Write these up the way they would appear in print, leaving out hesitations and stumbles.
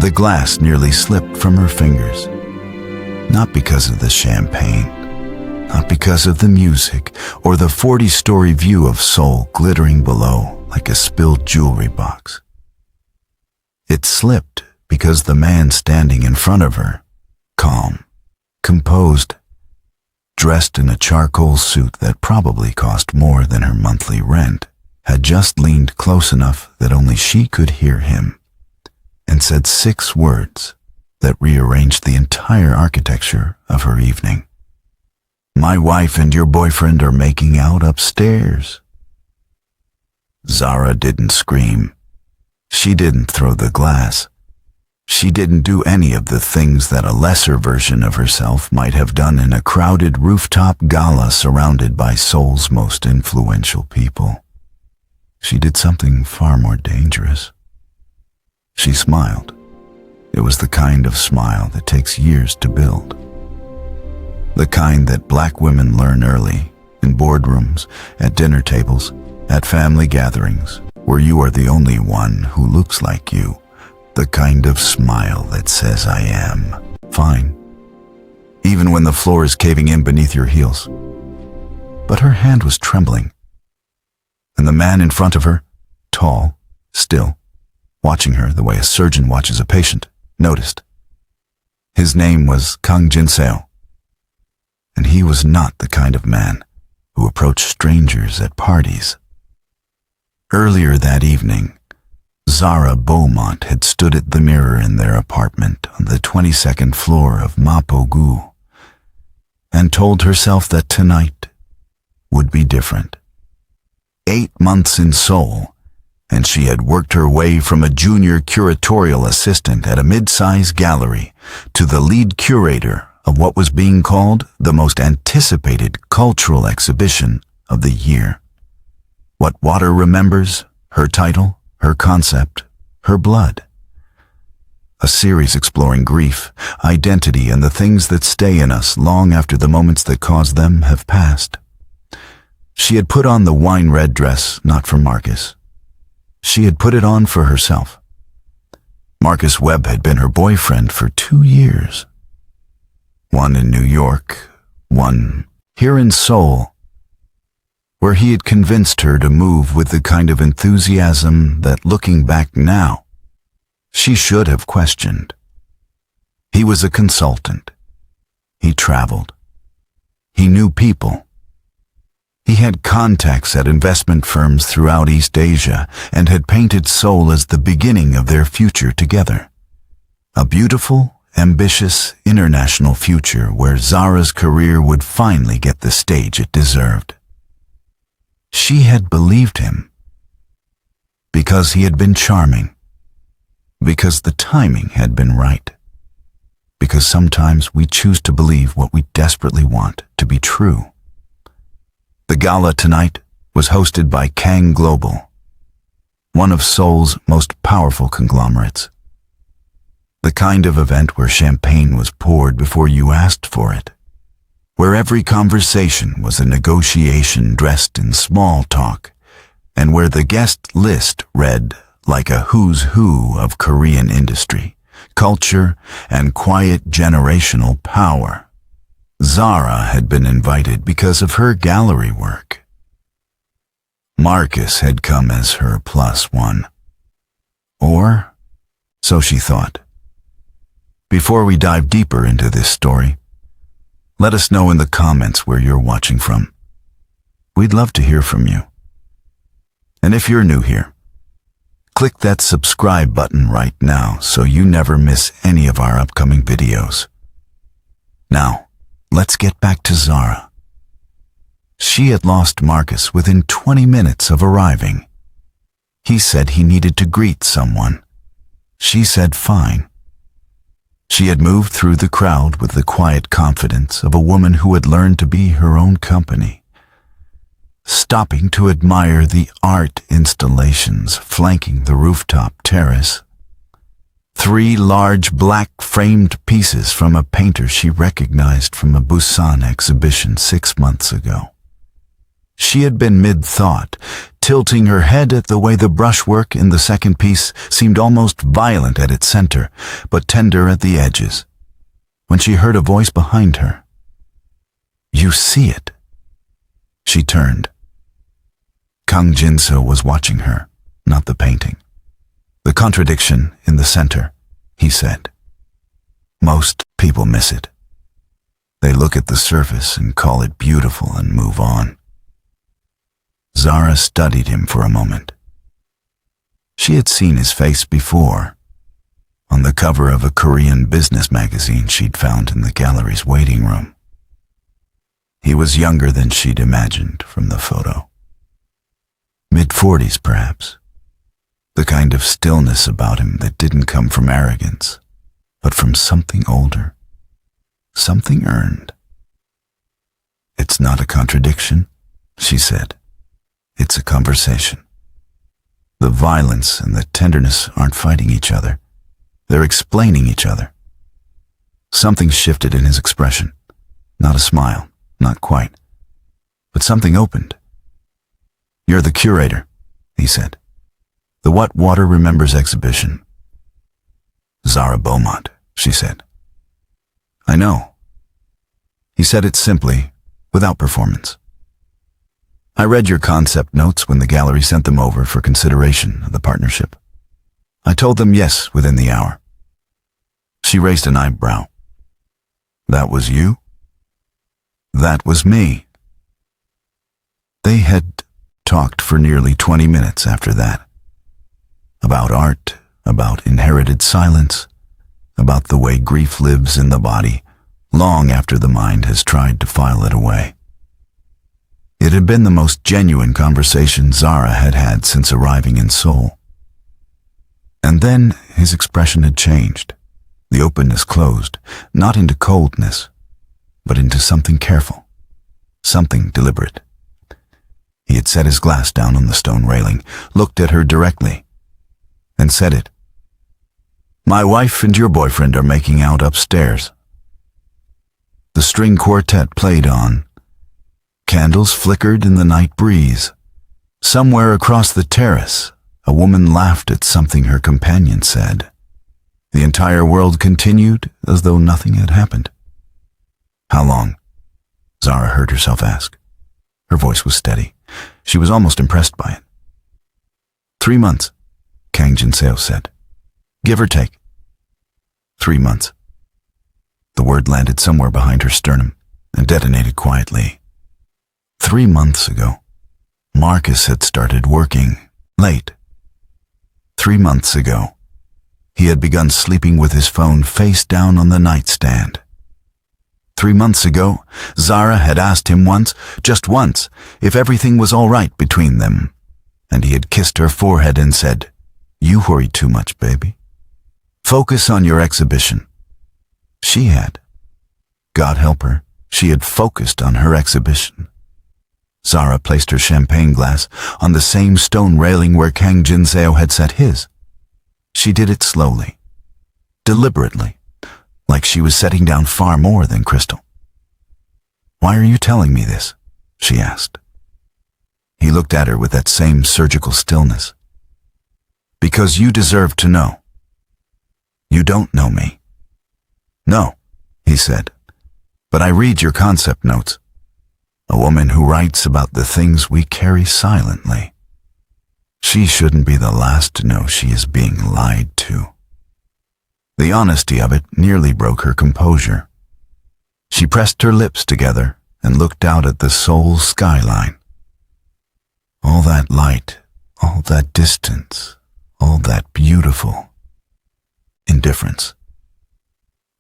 The glass nearly slipped from her fingers. Not because of the champagne, not because of the music or the 40-story view of Seoul glittering below like a spilled jewelry box. It slipped because the man standing in front of her, calm, composed, dressed in a charcoal suit that probably cost more than her monthly rent, had just leaned close enough that only she could hear him, and said 6 words that rearranged the entire architecture of her evening. "My wife and your boyfriend are making out upstairs." Zara didn't scream. She didn't throw the glass. She didn't do any of the things that a lesser version of herself might have done in a crowded rooftop gala surrounded by Seoul's most influential people. She did something far more dangerous. She smiled. It was the kind of smile that takes years to build. The kind that black women learn early, in boardrooms, at dinner tables, at family gatherings, where you are the only one who looks like you. The kind of smile that says, "I am fine," even when the floor is caving in beneath your heels. But her hand was trembling, and the man in front of her, tall, still, watching her the way a surgeon watches a patient, noticed. His name was Kang Jin-seo, and he was not the kind of man who approached strangers at parties. Earlier that evening, Zara Beaumont had stood at the mirror in their apartment on the 22nd floor of Mapo-gu and told herself that tonight would be different. 8 months in Seoul, and she had worked her way from a junior curatorial assistant at a mid-sized gallery to the lead curator of what was being called the most anticipated cultural exhibition of the year. What water remembers, her title, her concept, her blood. A series exploring grief, identity, and the things that stay in us long after the moments that caused them have passed. She had put on the wine-red dress not for Marcus. She had put it on for herself. Marcus Webb had been her boyfriend for 2 years. One in New York, one here in Seoul, where he had convinced her to move with the kind of enthusiasm that, looking back now, she should have questioned. He was a consultant. He traveled. He knew people. He had contacts at investment firms throughout East Asia and had painted Seoul as the beginning of their future together. A beautiful, ambitious, international future where Zara's career would finally get the stage it deserved. She had believed him because he had been charming, because the timing had been right, because sometimes we choose to believe what we desperately want to be true. The gala tonight was hosted by Kang Global, one of Seoul's most powerful conglomerates. The kind of event where champagne was poured before you asked for it, where every conversation was a negotiation dressed in small talk, and where the guest list read like a who's who of Korean industry, culture, and quiet generational power. Zara had been invited because of her gallery work. Marcus had come as her +1. Or, so she thought. Before we dive deeper into this story, let us know in the comments where you're watching from. We'd love to hear from you. And if you're new here, click that subscribe button right now so you never miss any of our upcoming videos. Now, let's get back to Zara. She had lost Marcus within 20 minutes of arriving. He said he needed to greet someone. She said fine. She had moved through the crowd with the quiet confidence of a woman who had learned to be her own company, stopping to admire the art installations flanking the rooftop terrace. 3 large black-framed pieces from a painter she recognized from a Busan exhibition 6 months ago. She had been mid-thought, tilting her head at the way the brushwork in the second piece seemed almost violent at its center, but tender at the edges, when she heard a voice behind her. "You see it." She turned. Kang Jin-seo was watching her, not the painting. "The contradiction in the center," he said. "Most people miss it. They look at the surface and call it beautiful and move on." Zara studied him for a moment. She had seen his face before, on the cover of a Korean business magazine she'd found in the gallery's waiting room. He was younger than she'd imagined from the photo. Mid-40s, perhaps. The kind of stillness about him that didn't come from arrogance, but from something older, something earned. "It's not a contradiction," she said. "It's a conversation. The violence and the tenderness aren't fighting each other. They're explaining each other." Something shifted in his expression. Not a smile, not quite, but something opened. "You're the curator," he said. "The What Water Remembers exhibition." "Zara Beaumont," she said. "I know." He said it simply, without performance. "I read your concept notes when the gallery sent them over for consideration of the partnership. I told them yes within the hour." She raised an eyebrow. "That was you?" "That was me." They had talked for nearly 20 minutes after that. About art, about inherited silence, about the way grief lives in the body long after the mind has tried to file it away. It had been the most genuine conversation Zara had had since arriving in Seoul. And then his expression had changed. The openness closed, not into coldness, but into something careful, something deliberate. He had set his glass down on the stone railing, looked at her directly, and said it. "My wife and your boyfriend are making out upstairs." The string quartet played on. Candles flickered in the night breeze. Somewhere across the terrace, a woman laughed at something her companion said. The entire world continued as though nothing had happened. "How long?" Zara heard herself ask. Her voice was steady. She was almost impressed by it. 3 months, Kang Jin-seo said. "Give or take." 3 months. The word landed somewhere behind her sternum and detonated quietly. 3 months ago, Marcus had started working late. 3 months ago, he had begun sleeping with his phone face down on the nightstand. 3 months ago, Zara had asked him once, just once, if everything was all right between them, and he had kissed her forehead and said, "You worry too much, baby. Focus on your exhibition." She had. God help her, she had focused on her exhibition. Zara placed her champagne glass on the same stone railing where Kang Jin-seo had set his. She did it slowly, deliberately, like she was setting down far more than crystal. "Why are you telling me this?" she asked. He looked at her with that same surgical stillness. "Because you deserve to know. You don't know me." "No," he said, "but I read your concept notes. A woman who writes about the things we carry silently. She shouldn't be the last to know she is being lied to." The honesty of it nearly broke her composure. She pressed her lips together and looked out at the Seoul skyline. All that light, all that distance, all that beautiful indifference.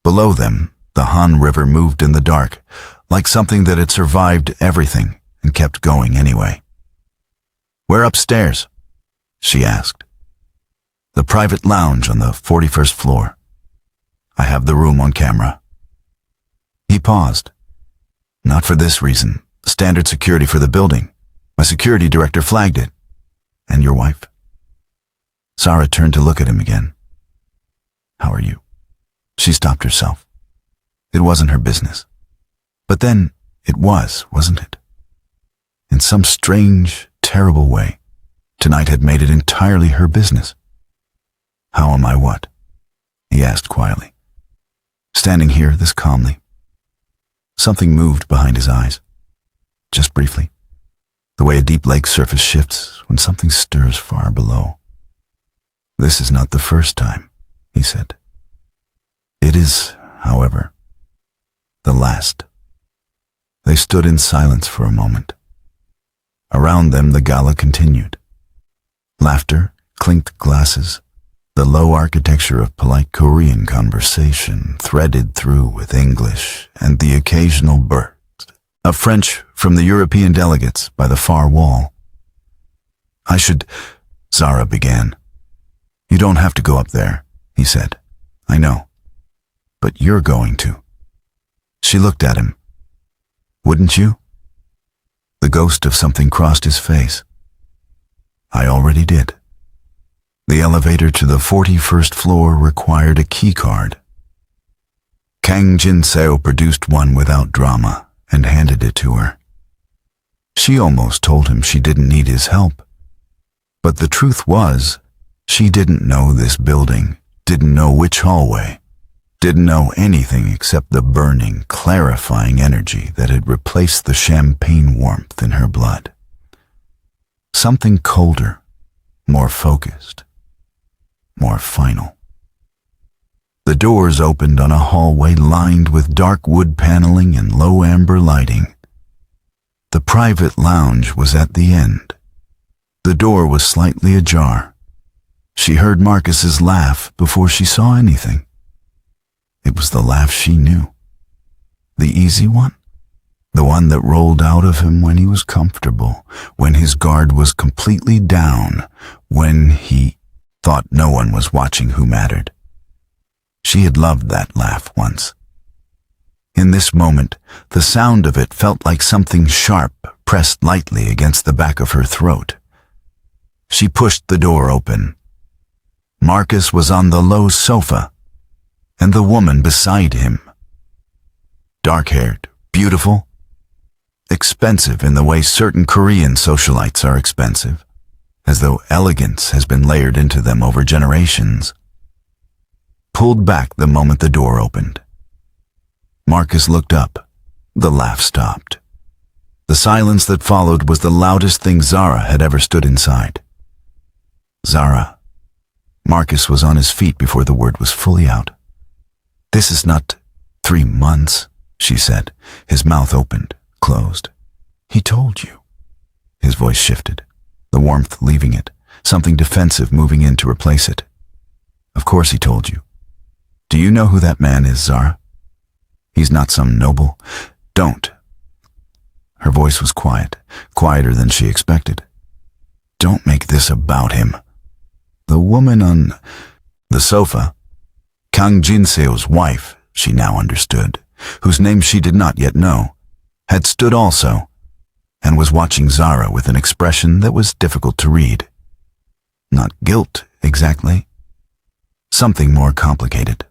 Below them, the Han River moved in the dark, like something that had survived everything and kept going anyway. "Where upstairs?" she asked. "The private lounge on the 41st floor. I have the room on camera." He paused. "Not for this reason. Standard security for the building. My security director flagged it. And your wife?" Zara turned to look at him again. "How are you?" She stopped herself. It wasn't her business. But then, it was, wasn't it? In some strange, terrible way, tonight had made it entirely her business. How am I what? He asked quietly, standing here this calmly. Something moved behind his eyes, just briefly, the way a deep lake surface shifts when something stirs far below. This is not the first time, he said. It is, however, the last. They stood in silence for a moment. Around them the gala continued. Laughter, clinked glasses, the low architecture of polite Korean conversation threaded through with English and the occasional burst of French from the European delegates by the far wall. Zara began. You don't have to go up there, he said. I know. But you're going to. She looked at him. Wouldn't you? The ghost of something crossed his face. I already did. The elevator to the 41st floor required a key card. Kang Jin-seo produced one without drama and handed it to her. She almost told him she didn't need his help. But the truth was, she didn't know this building, didn't know which hallway, didn't know anything except the burning, clarifying energy that had replaced the champagne warmth in her blood. Something colder, more focused, more final. The doors opened on a hallway lined with dark wood paneling and low amber lighting. The private lounge was at the end. The door was slightly ajar. She heard Marcus's laugh before she saw anything. It was the laugh she knew. The easy one. The one that rolled out of him when he was comfortable, when his guard was completely down, when he thought no one was watching who mattered. She had loved that laugh once. In this moment, the sound of it felt like something sharp pressed lightly against the back of her throat. She pushed the door open. Marcus was on the low sofa, and the woman beside him. Dark-haired, beautiful, expensive in the way certain Korean socialites are expensive, as though elegance has been layered into them over generations. Pulled back the moment the door opened. Marcus looked up. The laugh stopped. The silence that followed was the loudest thing Zara had ever stood inside. Zara. Marcus was on his feet before the word was fully out. This is not 3 months, she said. His mouth opened, closed. He told you. His voice shifted, the warmth leaving it, something defensive moving in to replace it. Of course he told you. Do you know who that man is, Zara? He's not some noble. Don't. Her voice was quiet, quieter than she expected. Don't make this about him. The woman on the sofa, Kang Jin-seo's wife, she now understood, whose name she did not yet know, had stood also, and was watching Zara with an expression that was difficult to read. Not guilt, exactly. Something more complicated.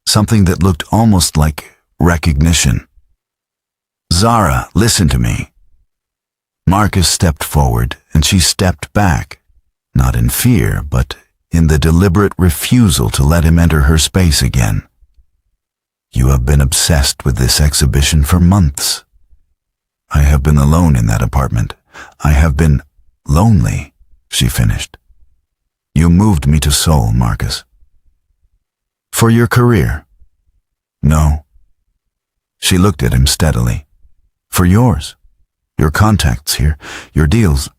Something that looked almost like recognition. Zara, listen to me. Marcus stepped forward, and she stepped back, not in fear, but in the deliberate refusal to let him enter her space again. You have been obsessed with this exhibition for months. I have been alone in that apartment. I have been lonely, she finished. You moved me to Seoul, Marcus. For your career? No. She looked at him steadily. For yours. Your contacts here, your deals,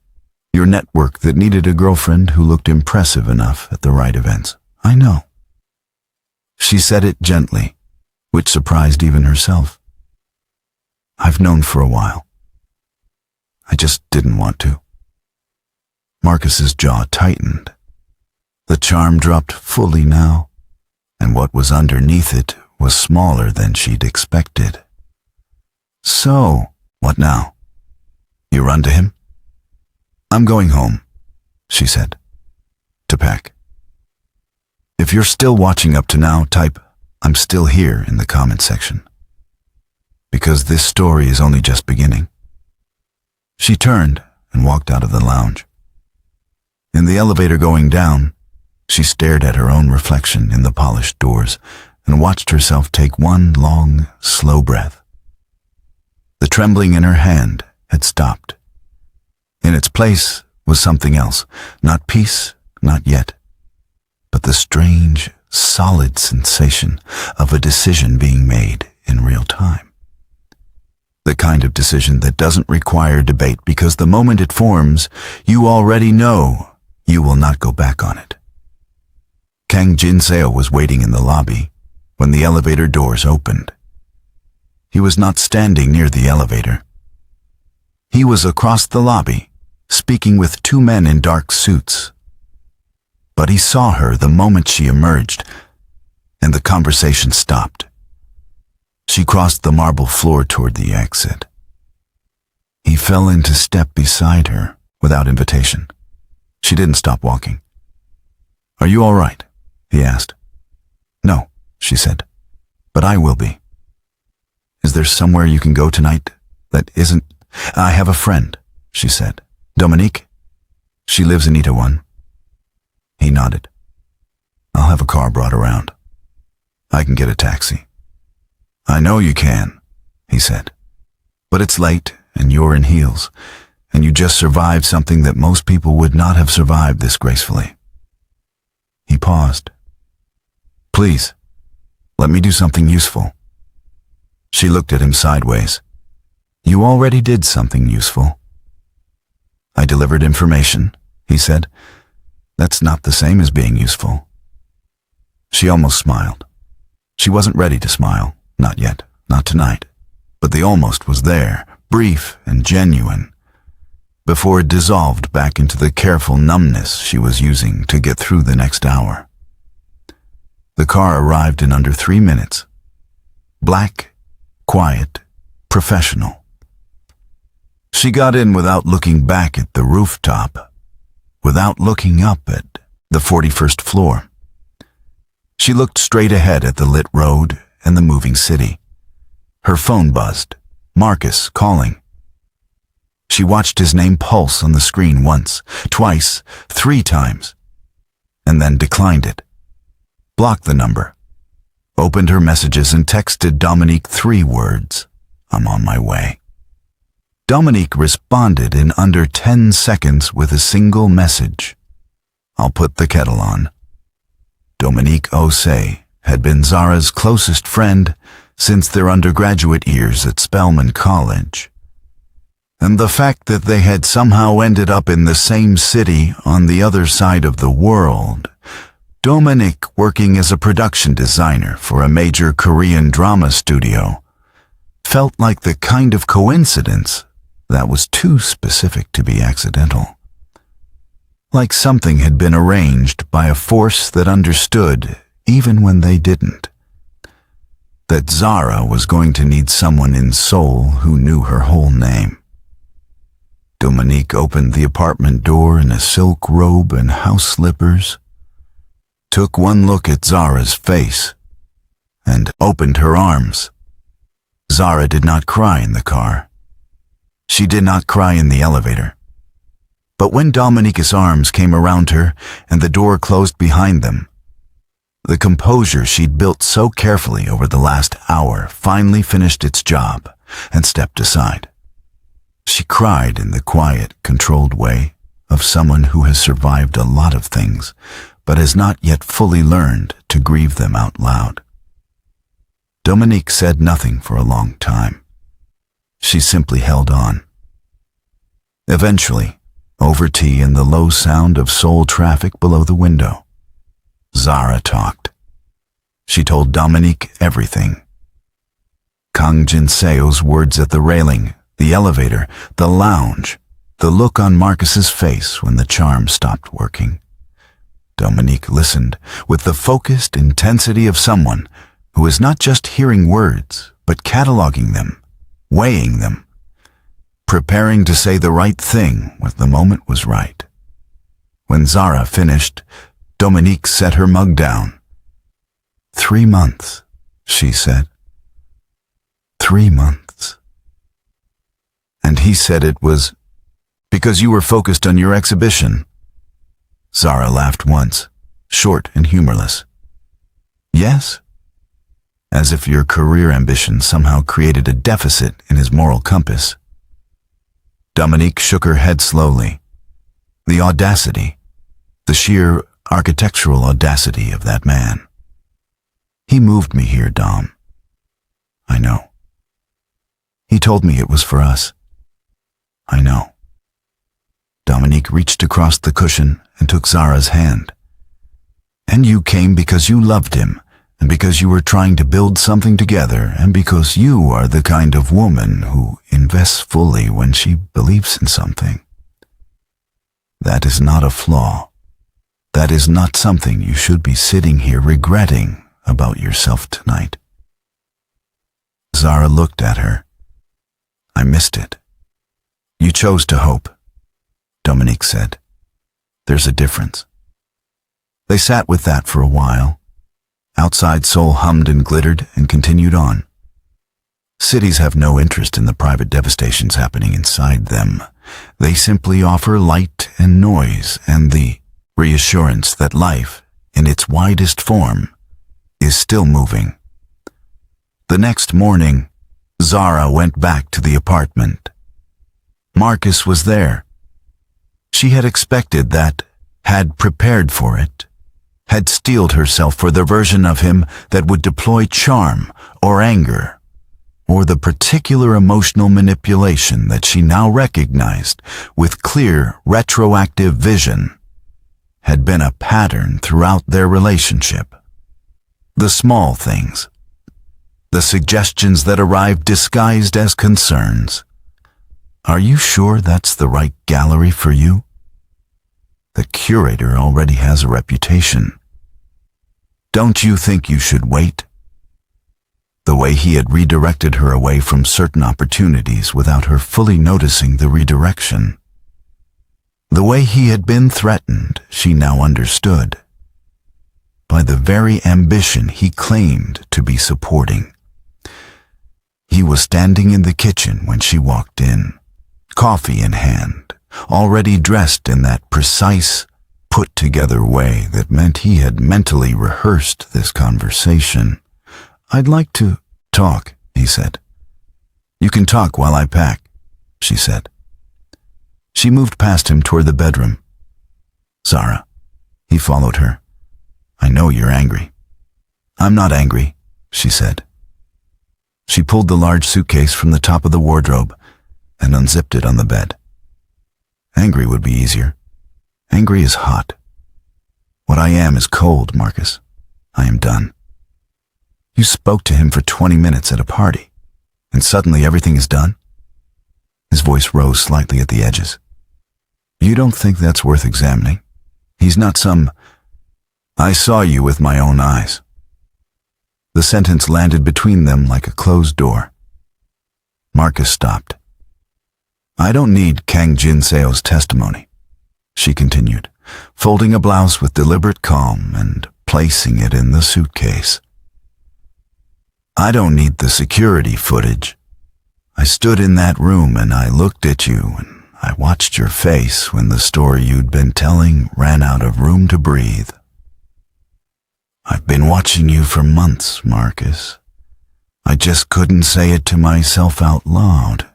your network that needed a girlfriend who looked impressive enough at the right events. I know. She said it gently, which surprised even herself. I've known for a while. I just didn't want to. Marcus's jaw tightened. The charm dropped fully now, and what was underneath it was smaller than she'd expected. So, what now? You run to him? I'm going home, she said, to pack. If you're still watching up to now, type, I'm still here in the comment section. Because this story is only just beginning. She turned and walked out of the lounge. In the elevator going down, she stared at her own reflection in the polished doors and watched herself take one long, slow breath. The trembling in her hand had stopped. In its place was something else, not peace, not yet, but the strange, solid sensation of a decision being made in real time. The kind of decision that doesn't require debate because the moment it forms, you already know you will not go back on it. Kang Jin-seo was waiting in the lobby when the elevator doors opened. He was not standing near the elevator. He was across the lobby, speaking with two men in dark suits. But he saw her the moment she emerged, and the conversation stopped. She crossed the marble floor toward the exit. He fell into step beside her without invitation. She didn't stop walking. "Are you all right?" he asked. "No," she said, "but I will be." "Is there somewhere you can go tonight that isn't—" "I have a friend," she said. "Dominique? She lives in Itaewon." He nodded. "I'll have a car brought around. I can get a taxi." "I know you can," he said. "But it's late and you're in heels, and you just survived something that most people would not have survived this gracefully." He paused. "Please, let me do something useful." She looked at him sideways. "You already did something useful." "I delivered information," he said. "That's not the same as being useful." She almost smiled. She wasn't ready to smile, not yet, not tonight, but the almost was there, brief and genuine, before it dissolved back into the careful numbness she was using to get through the next hour. The car arrived in under 3 minutes. Black, quiet, professional. She got in without looking back at the rooftop, without looking up at the 41st floor. She looked straight ahead at the lit road and the moving city. Her phone buzzed. Marcus calling. She watched his name pulse on the screen once, twice, 3 times, and then declined it. Blocked the number. Opened her messages and texted Dominique 3 words. "I'm on my way." Dominique responded in under 10 seconds with a single message. "I'll put the kettle on." Dominique Osei had been Zara's closest friend since their undergraduate years at Spelman College. And the fact that they had somehow ended up in the same city on the other side of the world, Dominique working as a production designer for a major Korean drama studio, felt like the kind of coincidence that was too specific to be accidental. Like something had been arranged by a force that understood even when they didn't. That Zara was going to need someone in Seoul who knew her whole name. Dominique opened the apartment door in a silk robe and house slippers, took one look at Zara's face, and opened her arms. Zara did not cry in the car. She did not cry in the elevator. But when Dominique's arms came around her and the door closed behind them, the composure she'd built so carefully over the last hour finally finished its job and stepped aside. She cried in the quiet, controlled way of someone who has survived a lot of things, but has not yet fully learned to grieve them out loud. Dominique said nothing for a long time. She simply held on. Eventually, over tea and the low sound of Seoul traffic below the window, Zara talked. She told Dominique everything. Kang Jin-seo's words at the railing, the elevator, the lounge, the look on Marcus's face when the charm stopped working. Dominique listened with the focused intensity of someone who is not just hearing words, but cataloging them, weighing them, preparing to say the right thing when the moment was right. When Zara finished, Dominique set her mug down. 3 months, she said. 3 months. And he said it was Because you were focused on your exhibition. Zara laughed once, short and humorless. Yes? As if your career ambition somehow created a deficit in his moral compass. Dominique shook her head slowly. The audacity, the sheer architectural audacity of that man. He moved me here, Dom. I know. He told me it was for us. I know. Dominique reached across the cushion and took Zara's hand. And you came because you loved him, and because you were trying to build something together, and because you are the kind of woman who invests fully when she believes in something. That is not a flaw. That is not something you should be sitting here regretting about yourself tonight. Zara looked at her. I missed it. You chose to hope, Dominique said. There's a difference. They sat with that for a while. Outside Seoul hummed and glittered and continued on. Cities have no interest in the private devastations happening inside them. They simply offer light and noise and the reassurance that life, in its widest form, is still moving. The next morning, Zara went back to the apartment. Marcus was there. She had expected that, had prepared for it, had steeled herself for the version of him that would deploy charm or anger, or the particular emotional manipulation that she now recognized with clear, retroactive vision, had been a pattern throughout their relationship. The small things, the suggestions that arrived disguised as concerns. Are you sure that's the right gallery for you? The curator already has a reputation. Don't you think you should wait? The way he had redirected her away from certain opportunities without her fully noticing the redirection. The way he had been threatened, she now understood. By the very ambition he claimed to be supporting. He was standing in the kitchen when she walked in, coffee in hand, already dressed in that precise, put-together way that meant he had mentally rehearsed this conversation. I'd like to talk, he said. You can talk while I pack, she said. She moved past him toward the bedroom. Zara, he followed her. I know you're angry. I'm not angry, she said. She pulled the large suitcase from the top of the wardrobe and unzipped it on the bed. Angry would be easier. Angry is hot. What I am is cold, Marcus. I am done. You spoke to him for 20 minutes at a party, and suddenly everything is done? His voice rose slightly at the edges. You don't think that's worth examining? He's not some... I saw you with my own eyes. The sentence landed between them like a closed door. Marcus stopped. I don't need Kang Jin-seo's testimony, she continued, folding a blouse with deliberate calm and placing it in the suitcase. I don't need the security footage. I stood in that room and I looked at you and I watched your face when the story you'd been telling ran out of room to breathe. I've been watching you for months, Marcus. I just couldn't say it to myself out loud.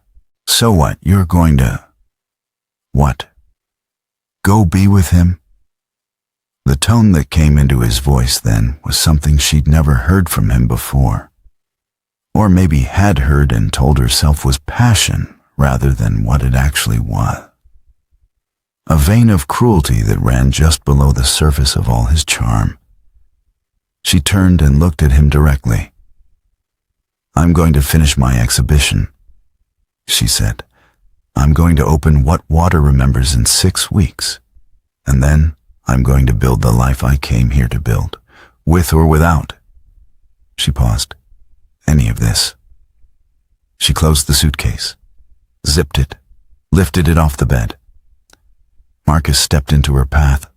So what, you're going to... What? Go be with him? The tone that came into his voice then was something she'd never heard from him before. Or maybe had heard and told herself was passion rather than what it actually was. A vein of cruelty that ran just below the surface of all his charm. She turned and looked at him directly. I'm going to finish my exhibition, she said. I'm going to open What Water Remembers in 6 weeks. And then I'm going to build the life I came here to build, with or without. She paused. Any of this. She closed the suitcase, zipped it, lifted it off the bed. Marcus stepped into her path,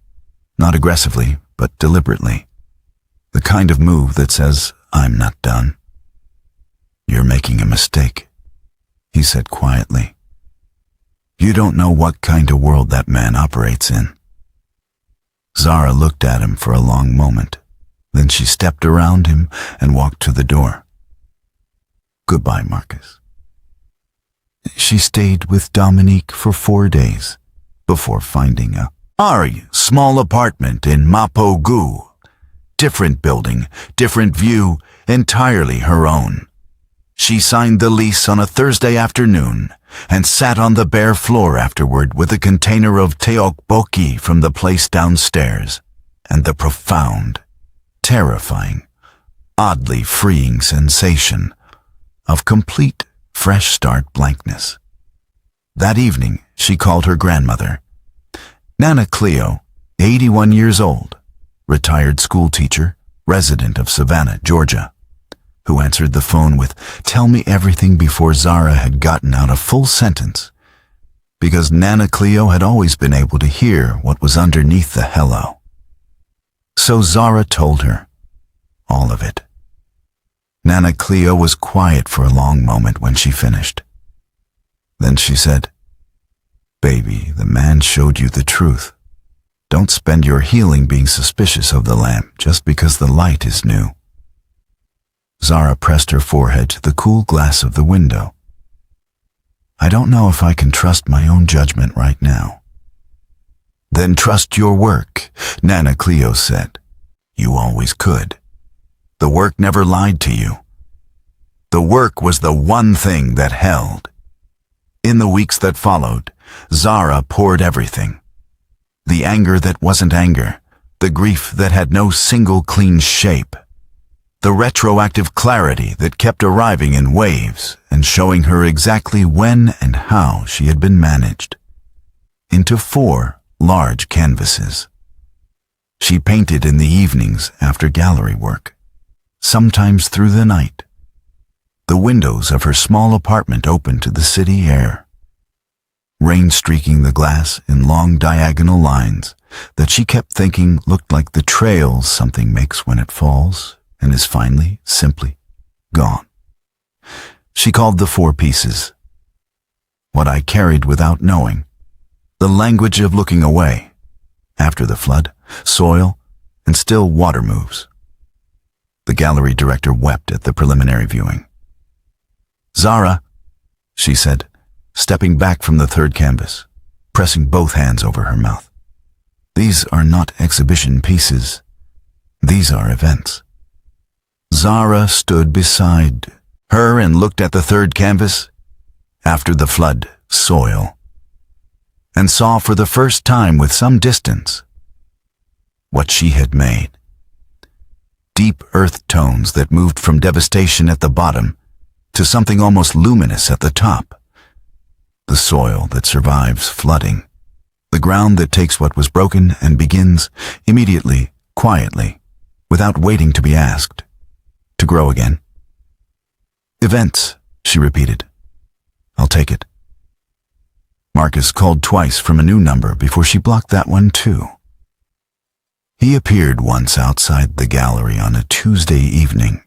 not aggressively, but deliberately. The kind of move that says, I'm not done. You're making a mistake, he said quietly. You don't know what kind of world that man operates in." Zara looked at him for a long moment. Then she stepped around him and walked to the door. "Goodbye, Marcus." She stayed with Dominique for 4 days before finding a small apartment in Mapogu. Different building, different view, entirely her own. She signed the lease on a Thursday afternoon and sat on the bare floor afterward with a container of tteokbokki from the place downstairs and the profound, terrifying, oddly freeing sensation of complete fresh start blankness. That evening, she called her grandmother, Nana Cleo, 81 years old, retired school teacher, resident of Savannah, Georgia, who answered the phone with, "Tell me everything," before Zara had gotten out a full sentence, because Nana Cleo had always been able to hear what was underneath the hello. So Zara told her all of it. Nana Cleo was quiet for a long moment when she finished. Then she said, "Baby, the man showed you the truth. Don't spend your healing being suspicious of the lamp just because the light is new." Zara pressed her forehead to the cool glass of the window. "I don't know if I can trust my own judgment right now." "Then trust your work," Nana Cleo said. "You always could. The work never lied to you. The work was the one thing that held." In the weeks that followed, Zara poured everything. The anger that wasn't anger, the grief that had no single clean shape, the retroactive clarity that kept arriving in waves and showing her exactly when and how she had been managed, into 4 large canvases. She painted in the evenings after gallery work, sometimes through the night. The windows of her small apartment opened to the city air, rain streaking the glass in long diagonal lines that she kept thinking looked like the trails something makes when it falls and is finally, simply gone. She called the 4 pieces "What I Carried Without Knowing," "The Language of Looking Away," "After the Flood," "Soil," and "Still Water Moves." The gallery director wept at the preliminary viewing. "Zara," she said, stepping back from the 3rd canvas, pressing both hands over her mouth. "These are not exhibition pieces. These are events." Zara stood beside her and looked at the 3rd canvas, "After the Flood, Soil," and saw for the first time with some distance what she had made. Deep earth tones that moved from devastation at the bottom to something almost luminous at the top. The soil that survives flooding. The ground that takes what was broken and begins immediately, quietly, without waiting to be asked, to grow again. "Events," she repeated. "I'll take it." Marcus called twice from a new number before she blocked that one too. He appeared once outside the gallery on a Tuesday evening.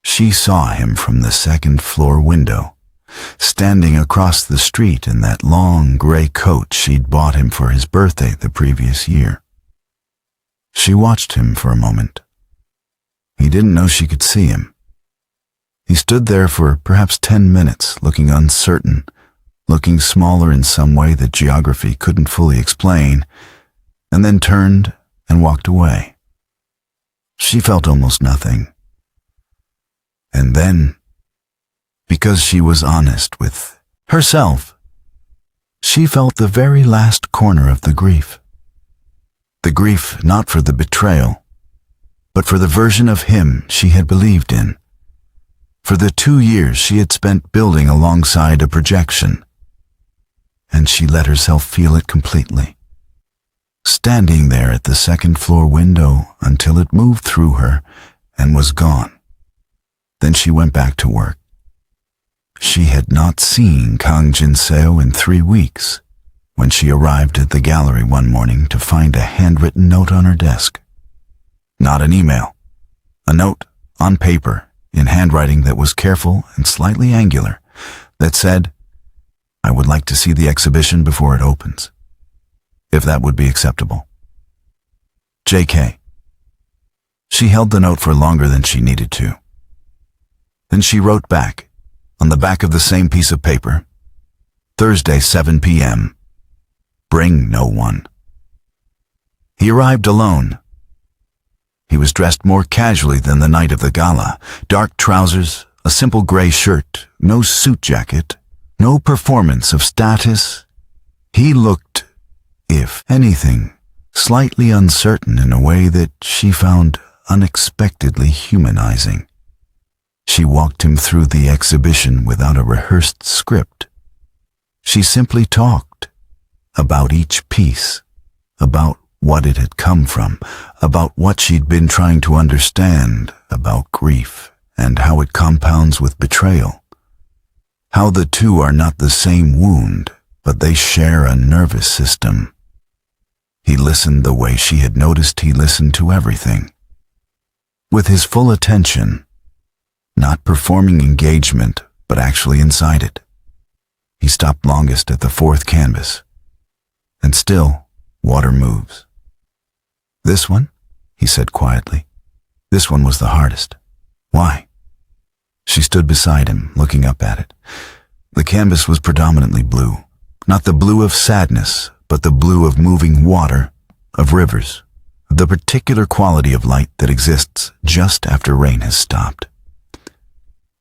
She saw him from the 2nd floor window, standing across the street in that long gray coat she'd bought him for his birthday the previous year. She watched him for a moment. He didn't know she could see him. He stood there for perhaps 10 minutes, looking uncertain, looking smaller in some way that geography couldn't fully explain, and then turned and walked away. She felt almost nothing. And then, because she was honest with herself, she felt the very last corner of the grief. The grief not for the betrayal, but for the version of him she had believed in, for the 2 years she had spent building alongside a projection. And she let herself feel it completely, standing there at the 2nd floor window until it moved through her and was gone. Then she went back to work. She had not seen Kang Jinseo in 3 weeks when she arrived at the gallery one morning to find a handwritten note on her desk. Not an email. A note on paper in handwriting that was careful and slightly angular that said, I would like to see the exhibition before it opens, if that would be acceptable. J.K. She held the note for longer than she needed to. Then she wrote back, on the back of the same piece of paper, Thursday, 7 p.m. Bring no one. He arrived alone. He was dressed more casually than the night of the gala. Dark trousers, a simple gray shirt, no suit jacket, no performance of status. He looked, if anything, slightly uncertain in a way that she found unexpectedly humanizing. She walked him through the exhibition without a rehearsed script. She simply talked about each piece, about what it had come from, about what she'd been trying to understand about grief and how it compounds with betrayal. How the two are not the same wound, but they share a nervous system. He listened the way she had noticed he listened to everything. With his full attention, not performing engagement, but actually inside it. He stopped longest at the fourth canvas. And still, water moves. This one? He said quietly. This one was the hardest. Why? She stood beside him, looking up at it. The canvas was predominantly blue. Not the blue of sadness, but the blue of moving water, of rivers, of the particular quality of light that exists just after rain has stopped.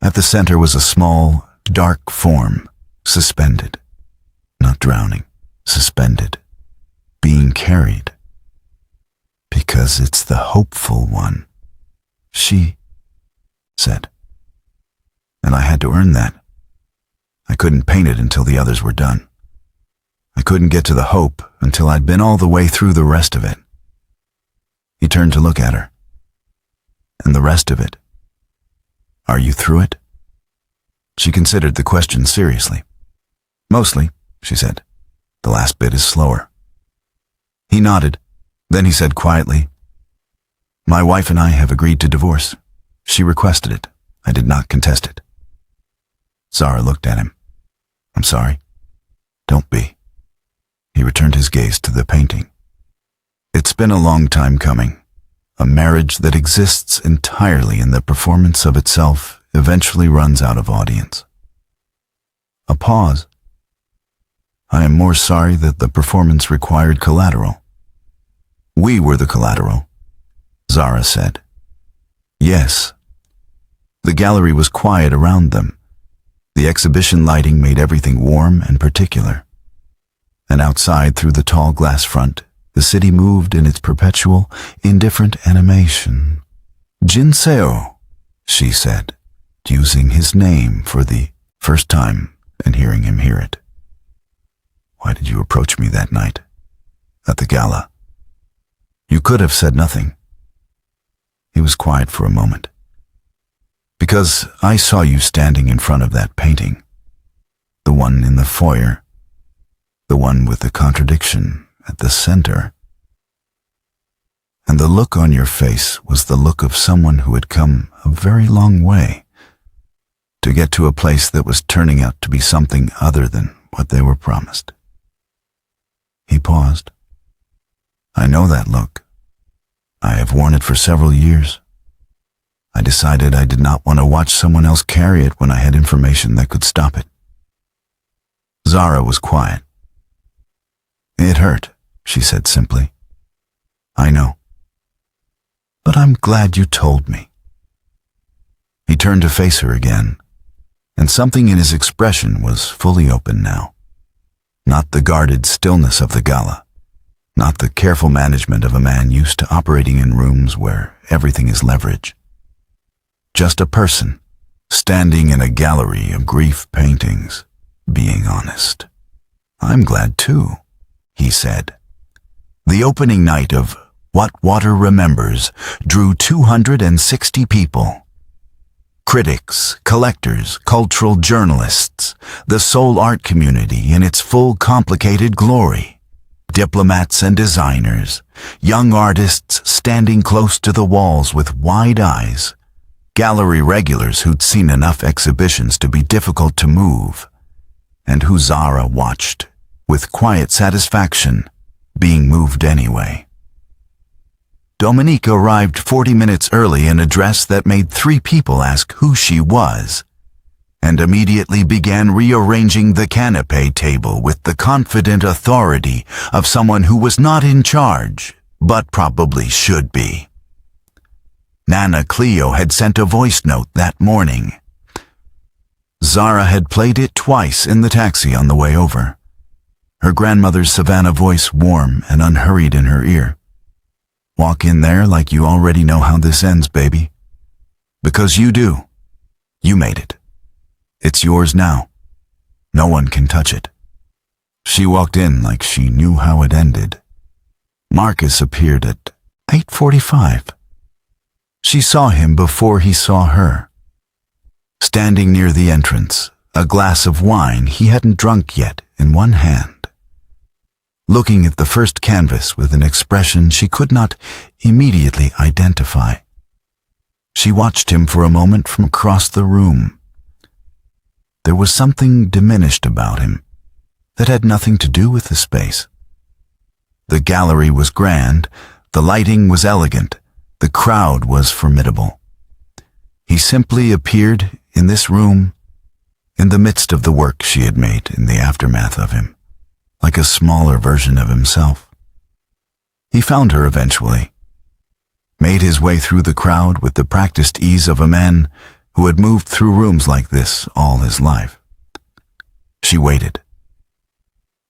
At the center was a small, dark form, suspended. Not drowning, suspended. Being carried. Because it's the hopeful one, she said. And I had to earn that. I couldn't paint it until the others were done. I couldn't get to the hope until I'd been all the way through the rest of it. He turned to look at her. And the rest of it? Are you through it? She considered the question seriously. Mostly, she said. The last bit is slower. He nodded. Then he said quietly, My wife and I have agreed to divorce. She requested it. I did not contest it. Zara looked at him. I'm sorry. Don't be. He returned his gaze to the painting. It's been a long time coming. A marriage that exists entirely in the performance of itself eventually runs out of audience. A pause. I am more sorry that the performance required collateral. We were the collateral, Zara said. Yes. The gallery was quiet around them. The exhibition lighting made everything warm and particular. And outside, through the tall glass front, the city moved in its perpetual, indifferent animation. Jinseo, she said, using his name for the first time and hearing him hear it. Why did you approach me that night? At the gala? You could have said nothing. He was quiet for a moment. Because I saw you standing in front of that painting. The one in the foyer. The one with the contradiction at the center. And the look on your face was the look of someone who had come a very long way to get to a place that was turning out to be something other than what they were promised. He paused. I know that look. I have worn it for several years. I decided I did not want to watch someone else carry it when I had information that could stop it. Zara was quiet. It hurt, she said simply. I know. But I'm glad you told me. He turned to face her again, and something in his expression was fully open now. Not the guarded stillness of the gala, not the careful management of a man used to operating in rooms where everything is leverage. Just a person, standing in a gallery of grief paintings, being honest. I'm glad too, he said. The opening night of What Water Remembers drew 260 people. Critics, collectors, cultural journalists, the Seoul art community in its full complicated glory. Diplomats and designers, young artists standing close to the walls with wide eyes, gallery regulars who'd seen enough exhibitions to be difficult to move. and who Zara watched, with quiet satisfaction, being moved anyway. Dominique arrived 40 minutes early in a dress that made 3 people ask who she was, and immediately began rearranging the canapé table with the confident authority of someone who was not in charge, but probably should be. Nana Cleo had sent a voice note that morning. Zara had played it twice in the taxi on the way over, her grandmother's Savannah voice warm and unhurried in her ear. Walk in there like you already know how this ends, baby. Because you do. You made it. It's yours now. No one can touch it. She walked in like she knew how it ended. Marcus appeared at 8:45. She saw him before he saw her. Standing near the entrance, a glass of wine he hadn't drunk yet in one hand. Looking at the first canvas with an expression she could not immediately identify. She watched him for a moment from across the room. There was something diminished about him that had nothing to do with the space. The gallery was grand, the lighting was elegant, the crowd was formidable. He simply appeared in this room, in the midst of the work she had made in the aftermath of him, like a smaller version of himself. He found her eventually, made his way through the crowd with the practiced ease of a man who had moved through rooms like this all his life. She waited.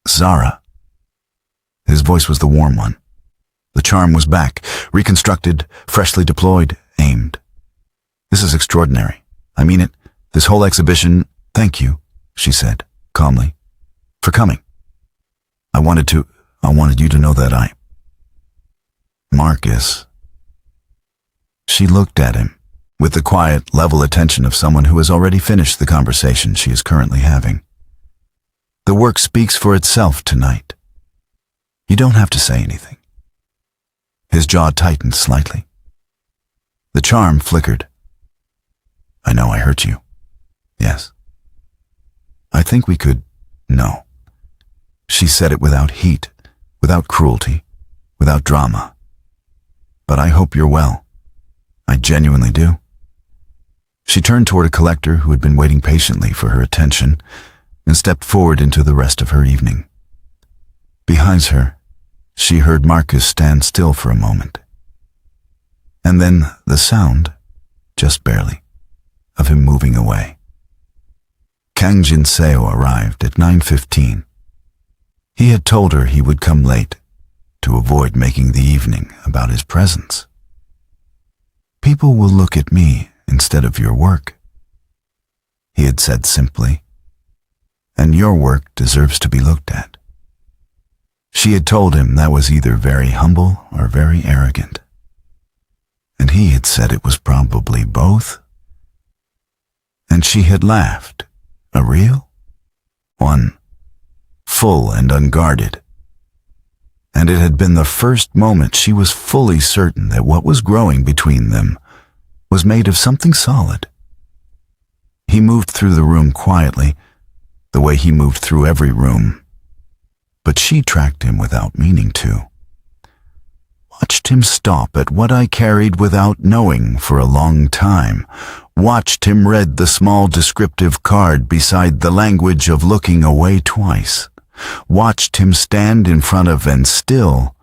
Zara. His voice was the warm one. The charm was back, reconstructed, freshly deployed, aimed. This is extraordinary. I mean it. This whole exhibition, thank you, she said, calmly, for coming. I wanted you to know that Marcus. She looked at him, with the quiet, level attention of someone who has already finished the conversation she is currently having. The work speaks for itself tonight. You don't have to say anything. His jaw tightened slightly. The charm flickered. I know I hurt you. Yes. I think we could. No. She said it without heat, without cruelty, without drama. But I hope you're well. I genuinely do. She turned toward a collector who had been waiting patiently for her attention and stepped forward into the rest of her evening. Behind her, she heard Marcus stand still for a moment. And then the sound, just barely, of him moving away. Kang Jinseo arrived at 9:15. He had told her he would come late to avoid making the evening about his presence. People will look at me instead of your work, he had said simply, and your work deserves to be looked at. She had told him that was either very humble or very arrogant, and he had said it was probably both. And she had laughed, a real one, full and unguarded. And it had been the first moment she was fully certain that what was growing between them was made of something solid. He moved through the room quietly, the way he moved through every room, but she tracked him without meaning to. Watched him stop at what I carried without knowing for a long time. Watched him read the small descriptive card beside the language of looking away twice. Watched him stand in front of and still,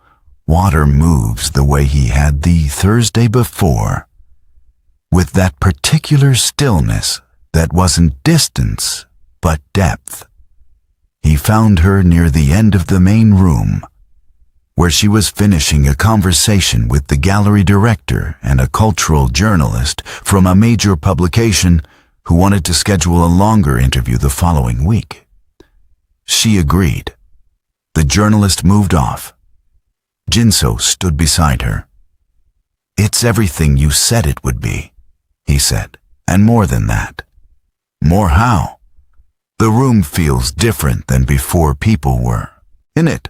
water moves the way he had the Thursday before. With that particular stillness that wasn't distance, but depth. He found her near the end of the main room, where she was finishing a conversation with the gallery director and a cultural journalist from a major publication who wanted to schedule a longer interview the following week. She agreed. The journalist moved off. Jinso stood beside her. It's everything you said it would be, he said, and more than that. More how? The room feels different than before people were in it,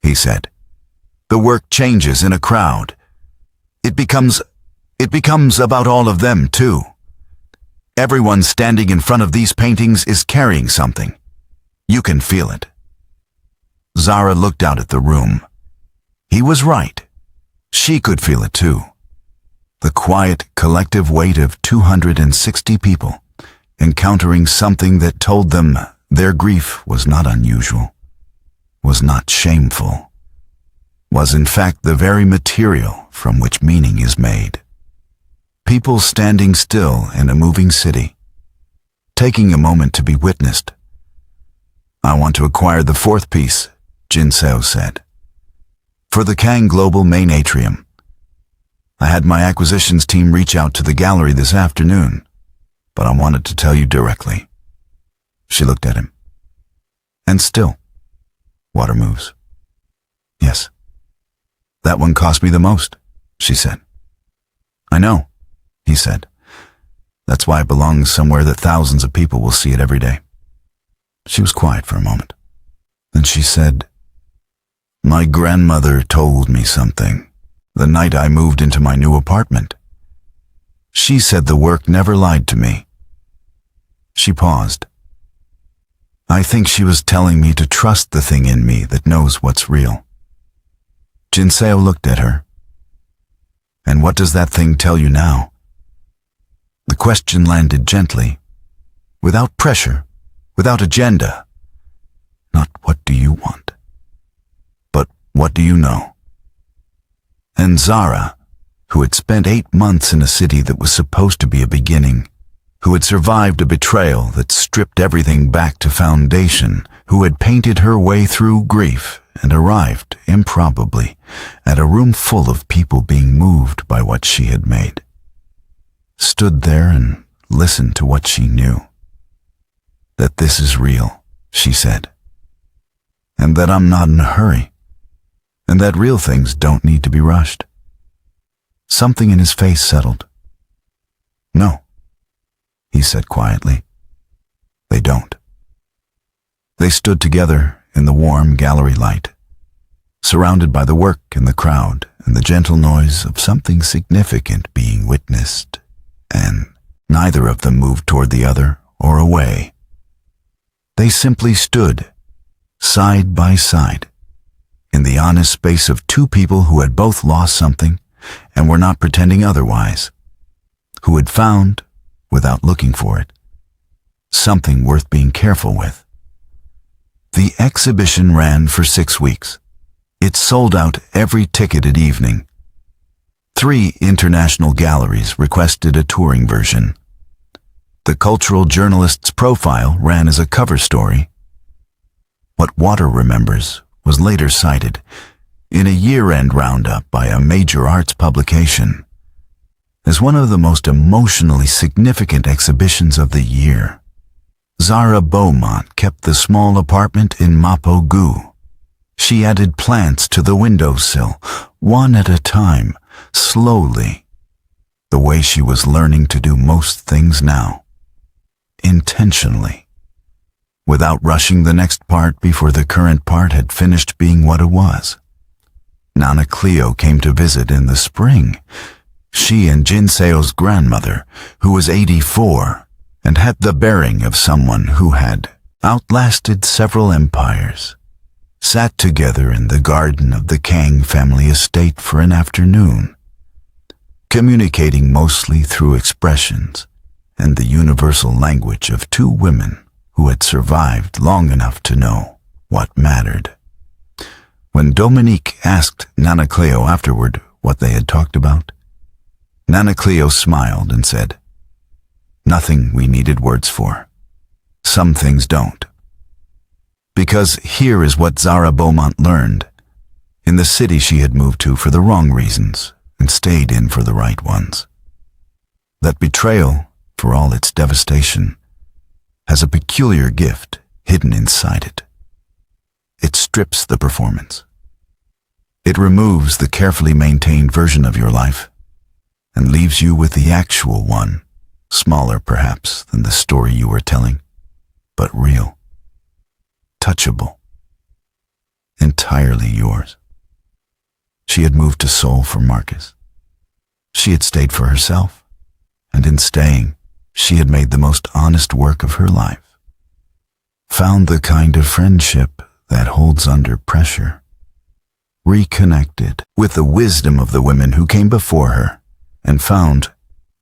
he said. The work changes in a crowd. It becomes about all of them, too. Everyone standing in front of these paintings is carrying something. You can feel it." Zara looked out at the room. He was right. She could feel it too. The quiet, collective weight of 260 people, encountering something that told them their grief was not unusual, was not shameful, was in fact the very material from which meaning is made. People standing still in a moving city, taking a moment to be witnessed. "I want to acquire the fourth piece," Jin Seo said, "for the Kang Global main atrium. I had my acquisitions team reach out to the gallery this afternoon, but I wanted to tell you directly." She looked at him. "And still, water moves." "Yes. That one cost me the most," she said. "I know," he said. "That's why it belongs somewhere that thousands of people will see it every day." She was quiet for a moment. Then she said, "My grandmother told me something the night I moved into my new apartment. She said the work never lied to me." She paused. "I think she was telling me to trust the thing in me that knows what's real." Jin Seo looked at her. "And what does that thing tell you now?" The question landed gently, without pressure, without agenda. Not what do you want, but what do you know? And Zara, who had spent 8 months in a city that was supposed to be a beginning, who had survived a betrayal that stripped everything back to foundation, who had painted her way through grief and arrived, improbably, at a room full of people being moved by what she had made, stood there and listened to what she knew. "That this is real," she said, "and that I'm not in a hurry, and that real things don't need to be rushed." Something in his face settled. "No," he said quietly. "They don't." They stood together in the warm gallery light, surrounded by the work and the crowd and the gentle noise of something significant being witnessed, and neither of them moved toward the other or away. They simply stood, side by side, in the honest space of two people who had both lost something and were not pretending otherwise, who had found, without looking for it, something worth being careful with. The exhibition ran for 6 weeks. It sold out every ticketed evening. 3 international galleries requested a touring version. The cultural journalist's profile ran as a cover story. What Water remembers was later cited in a year-end roundup by a major arts publication as one of the most emotionally significant exhibitions of the year. Zara Beaumont kept the small apartment in Mapo-gu. She added plants to the windowsill, one at a time, slowly, the way she was learning to do most things now, intentionally, without rushing the next part before the current part had finished being what it was. Nana Cleo came to visit in the spring. She and Jin Seo's grandmother, who was 84, and had the bearing of someone who had outlasted several empires, sat together in the garden of the Kang family estate for an afternoon, communicating mostly through expressions and the universal language of 2 women who had survived long enough to know what mattered. When Dominique asked Nana Cleo afterward what they had talked about, Nana Cleo smiled and said, "Nothing we needed words for. Some things don't." Because here is what Zara Beaumont learned, in the city she had moved to for the wrong reasons and stayed in for the right ones. That betrayal, for all its devastation, has a peculiar gift hidden inside it. It strips the performance. It removes the carefully maintained version of your life and leaves you with the actual one, smaller perhaps than the story you were telling, but real, touchable, entirely yours. She had moved to Seoul for Marcus. She had stayed for herself, and in staying, she had made the most honest work of her life. found the kind of friendship that holds under pressure, reconnected with the wisdom of the women who came before her, and found,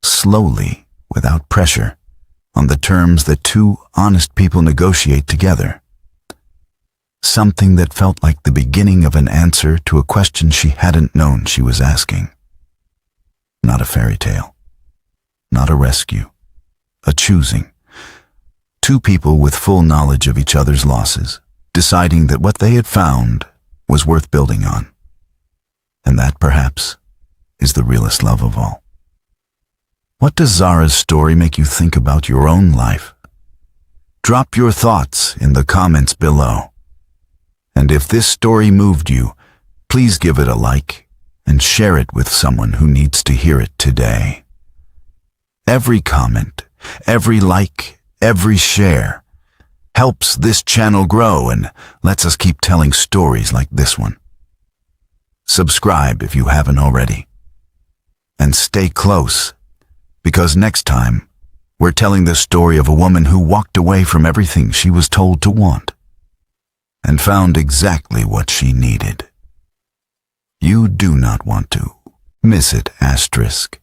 slowly, without pressure, on the terms that two honest people negotiate together, something that felt like the beginning of an answer to a question she hadn't known she was asking. Not a fairy tale, not a rescue, a choosing. Two people with full knowledge of each other's losses, deciding that what they had found was worth building on. And that, perhaps, is the realest love of all. What does Zara's story make you think about your own life? Drop your thoughts in the comments below. And if this story moved you, please give it a like and share it with someone who needs to hear it today. Every comment, every like, every share helps this channel grow and lets us keep telling stories like this one. Subscribe if you haven't already. And stay close, because next time, we're telling the story of a woman who walked away from everything she was told to want and found exactly what she needed. You do not want to miss it, asterisk.